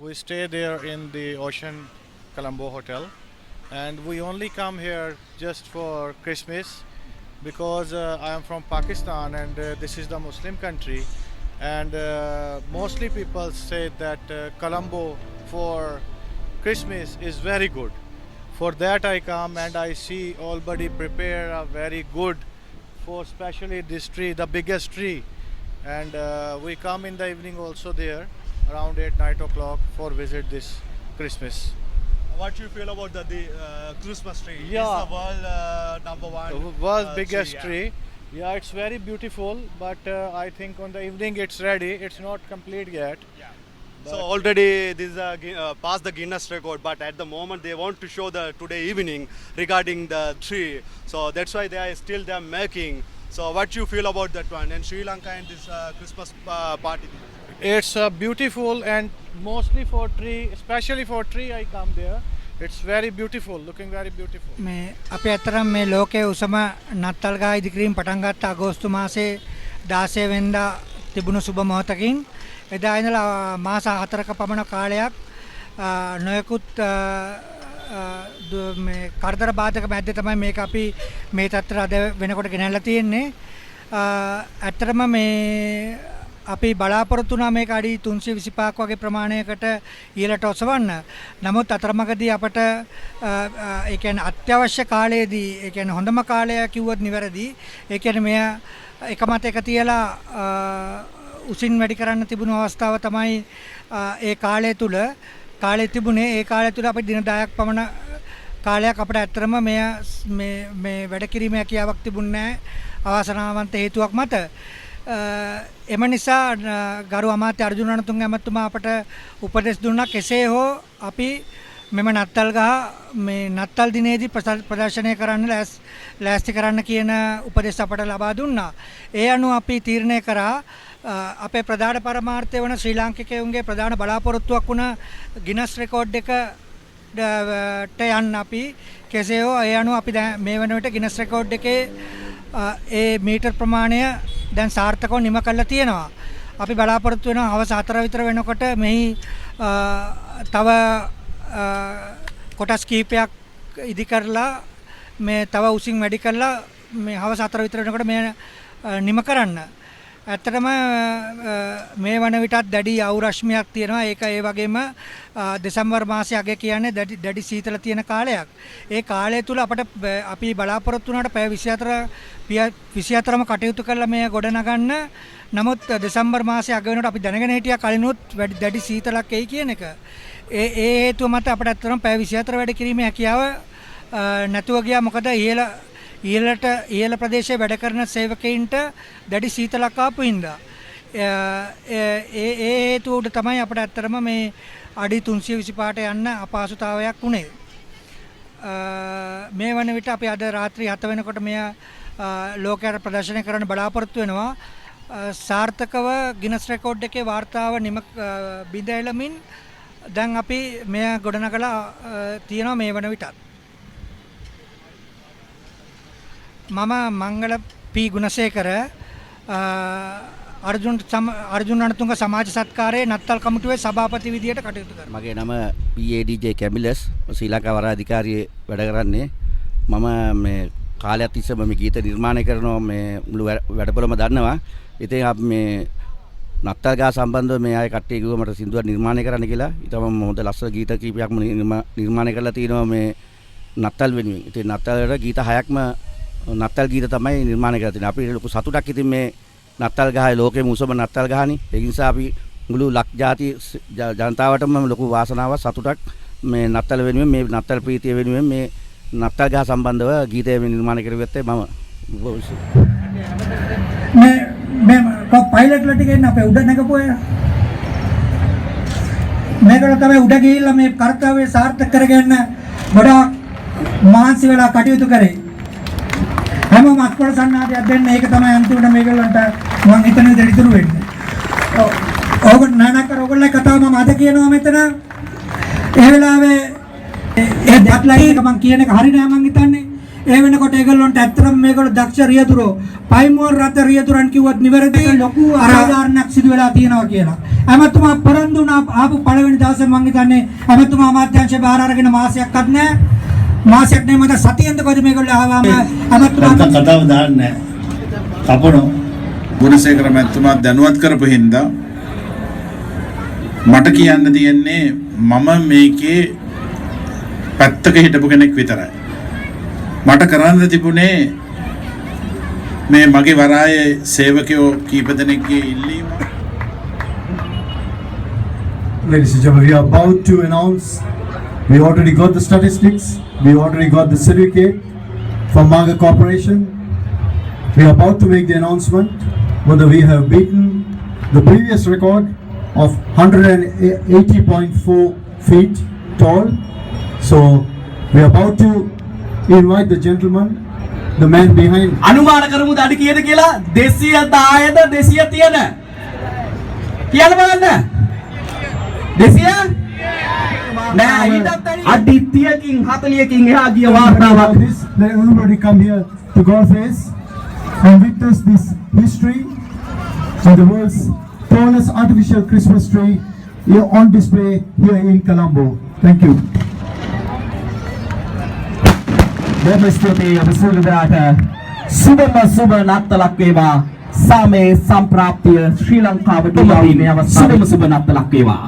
we stay there in the Ocean Colombo Hotel, and we only come here just for Christmas because I am from Pakistan and this is the Muslim country, and mostly people say that Colombo for Christmas is very good. For that I come and I see already prepare a very good for especially this tree, the biggest tree, and we come in the evening also there around 8 9 o'clock for visit this Christmas. What do you feel about the Christmas tree? Yeah. It's the world number one. The world's biggest yeah. tree. Yeah, it's very beautiful, but I think on the evening it's ready. It's not complete yet. Yeah. But- So already this is past the Guinness record, but at the moment they want to show the today evening regarding the tree. So that's why they are making. So what you feel about that one in Sri Lanka and this Christmas party? It's beautiful and mostly for tree, especially for tree I come there. It's very beautiful, looking very beautiful. මේ අපි අතරම මේ ලෝකයේ උසම නත්තල් ගහ ඉදිකිරීම පටන් ගත්ත අගෝස්තු මාසේ 16 වෙනිදා තිබුණු සුබ මොහොතකින් එදා ඉඳලා මාස 4ක පමණ කාලයක් නොයෙකුත් මේ කරදර බාධක මැද්දේ තමයි මේක අපි මේ තත්ත්වයට අද වෙනකොට ගෙනල්ලා තියෙන්නේ. ඇත්තටම මේ අපි බලාපොරොත්තු වුණා මේක අඩි 325ක් වගේ ප්‍රමාණයකට ඉහළට ඔසවන්න. නමුත් අතරමඟදී අපට ඒ කියන්නේ අත්‍යවශ්‍ය කාලයේදී ඒ කියන්නේ හොඳම කාලය කිව්වොත් නිවැරදි. ඒ කියන්නේ මෙය එක මත එක තියලා උසින් වැඩි කරන්න තිබුණු අවස්ථාව තමයි ඒ කාලය තුල තිබුණේ. ඒ කාලය තුල අපි දින 10ක් පමණ කාලයක් අපිට ඇත්තටම මේ වැඩ කිරීමේ හැකියාවක් තිබුණේ නැහැ අවාසනාවන්ත හේතුවක් මත. එම නිසා ගරු අමාත්‍ය අර්ජුන රණතුංග ඇමතුමා අපට උපදෙස් දුන්නා කෙසේ හෝ අපි මෙම නත්තල් ගහ මේ නත්තල් දිනේදී ප්‍රදර්ශනය කරන්න ලෑස්ති කරන්න කියන උපදෙස් අපට ලබා දුන්නා. ඒ අනුව අපි තීරණය කරා අපේ ප්‍රධාන පරමාර්ථය වන ශ්‍රී ලාංකිකයන්ගේ ප්‍රධාන බලාපොරොත්තුවක් වුණ ගිනස් රෙකෝඩ් එකට යන්න අපි කෙසේ හෝ ඒ අනුව අපි මේ වන විට ගිනස් රෙකෝඩ් එකේ ඒ මීටර් ප්‍රමාණය දැන් සාර්ථකව නිම කරලා තියෙනවා. අපි බලාපොරොත්තු වෙනවා හවස 4 විතර වෙනකොට මෙහි තව කොටස් කීපයක් ඉදි කරලා මේ තව උසින් වැඩි කරලා මේ හවස 4 විතර වෙනකොට මේ නිම කරන්න. ඇත්තටම මේ වන විටත් දැඩි අවු රශ්මියක් තියෙනවා. ඒක ඒ වගේම දෙසැම්බර් මාසයේ අග කියන්නේ දැඩි සීතල තියෙන කාලයක්. ඒ කාලය තුල අපට අපි බලාපොරොත්තු වුණාට පැය 24ම කටයුතු කරලා මේ ගොඩ නගන්න. නමුත් දෙසැම්බර් මාසයේ අග වෙනකොට අපි දැනගෙන හිටියා කලිනුත් දැඩි සීතලක් එයි කියන එක. ඒ හේතුව මත අපට ඇත්තටම පැය 24 වැඩ කිරීමේ හැකියාව නැතුව ගියා. මොකද ඉහළ ප්‍රදේශයේ වැඩ කරන සේවකයින්ට දැඩි සීතලක් ආපු හින්දා ඒ හේතුව උඩ තමයි අපිට ඇත්තටම මේ අඩි 325ට යන්න අපහසුතාවයක් වුණේ. මේ වන විට අපි අද රාත්‍රී 7 වෙනකොට මෙය ලෝකයට ප්‍රදර්ශනය කරන්න බලාපොරොත්තු වෙනවා. සාර්ථකව ගිනස් රෙකෝඩ් එකේ වාර්තාව බිඳ එළමින් දැන් අපි මෙය ගොඩනගලා තියෙනවා මේ වන විටත්. මම මංගල පී ගුණසේකර අර්ජුන රණතුංග සමාජ සත්කාරයේ නත්තල් කමිටුවේ සභාපති විදියට කටයුතු කරනවා. මගේ නම PADJ කැමිලස් ශ්‍රී ලංකා වරාධිකාරියේ වැඩ කරන්නේ. මම මේ කාලයක් තිස්සේම මේ ගීත නිර්මාණය කරනවා මේ මුළු වැඩපොළම දන්නවා. ඉතින් අපි මේ නත්තල් ගහ සම්බන්ධව මේ අය කට්ටිය කිව්වා මට සින්දුවක් නිර්මාණය කරන්න කියලා. ඊටම හොඳ ලස්සන ගීත කීපයක්ම නිර්මාණය කරලා තිනවා මේ නත්තල් වෙනුවෙන්. ඉතින් නත්තල් වල ගීත 6ක්ම නත්තල් ගීත තමයි නිර්මාණය කරලා තියෙන්නේ. අපි ලොකු සතුටක් ඉතින් මේ නත්තල් ගහයි ලෝකෙම උසම නත්තල් ගහනේ. ඒ නිසා අපි මුළු ලක් ජාති ජනතාවටම ලොකු වාසනාවක් සතුටක් මේ නත්තල් වෙනුවෙන් මේ නත්තල් ප්‍රීතිය වෙනුවෙන් මේ නත්තල් ගහ සම්බන්ධව ගීතය නිර්මාණය කරුවෙත් මම. මේ පයිලට්ලා ටික එන්න අපේ උඩ නැගපු අය. මේකට තමයි උඩ ගිහිල්ලා මේ කර්තව්‍ය සාර්ථක කරගන්න ගොඩාක් මහන්සි වෙලා කටයුතු කරේ. හැමෝම අත්පොළ සන්නාදයක් දෙන්න. ඒක තමයි අන්තිමට මේගොල්ලන්ට මම හිතන විදිහට ඉතුරු වෙන්නේ. ඕගොල්ලෝ කතාව මම අද කියනවා මෙතන. ඒ වෙලාවේ ඒ දෙප්ලයි එක මම කියන එක හරි නෑ මම හිතන්නේ. ඒ වෙනකොට ඒගොල්ලොන්ට ඇත්තටම මේගොල්ලෝ දක්ෂ රියදුරෝ පයිමුවර රට රියදුරන් කිව්වත් නිවැරදි ලොකු අසාධාරණයක් සිදු වෙලා තියෙනවා කියලා. ඇමතුමා පරන්දු වුණා ආපු පළවෙනි දවසේ මම හිතන්නේ ඇමතුමා අමාත්‍යාංශය බාර අරගෙන මාසයක්වත් නැහැ. මාසයක් නෙමෙයි මට සතියෙන්ද කොහෙද මේගොල්ලෝ ආවම ඇමතුමා කතාව දාන්නේ තපනෝ ගුණසේකර මැතිතුමා දැනුවත් කරපු හින්දා මට කියන්න තියෙන්නේ මම මේකේ පැත්තක හිටපු කෙනෙක් විතරයි. මට කරන්න තිබුණේ මේ මගේ වරායේ සේවකයෝ කීප දෙනෙක්ගේ ඉල්ලීම. Ladies and gentlemen, we are about to announce, we already got the statistics, we already got the certificate from Maga Corporation. We are about to make the announcement whether we have beaten the previous record of 180.4 feet tall. So we are about to invite the gentleman, the man behind. අනුමාන කරමුද අඩි කීයද කියලා 210ද 230ද කියන්න බලන්න 200 නෑ ඊටත් අඩි 30කින් 40කින් එහා ගිය වාර්තාවක්. Let everybody come here to Godface and witness this history of the world's tallest artificial Christmas tree here on display here in Colombo. Thank you. බොහොම ස්තුතියි ඔබ සියලු දෙනාට සුබ නත්තලක් වේවා. සාමේ සම්ප්‍රාප්තිය ශ්‍රී ලංකාවට ලැබීමේ අවස්ථාවේ සුබ නත්තලක් වේවා.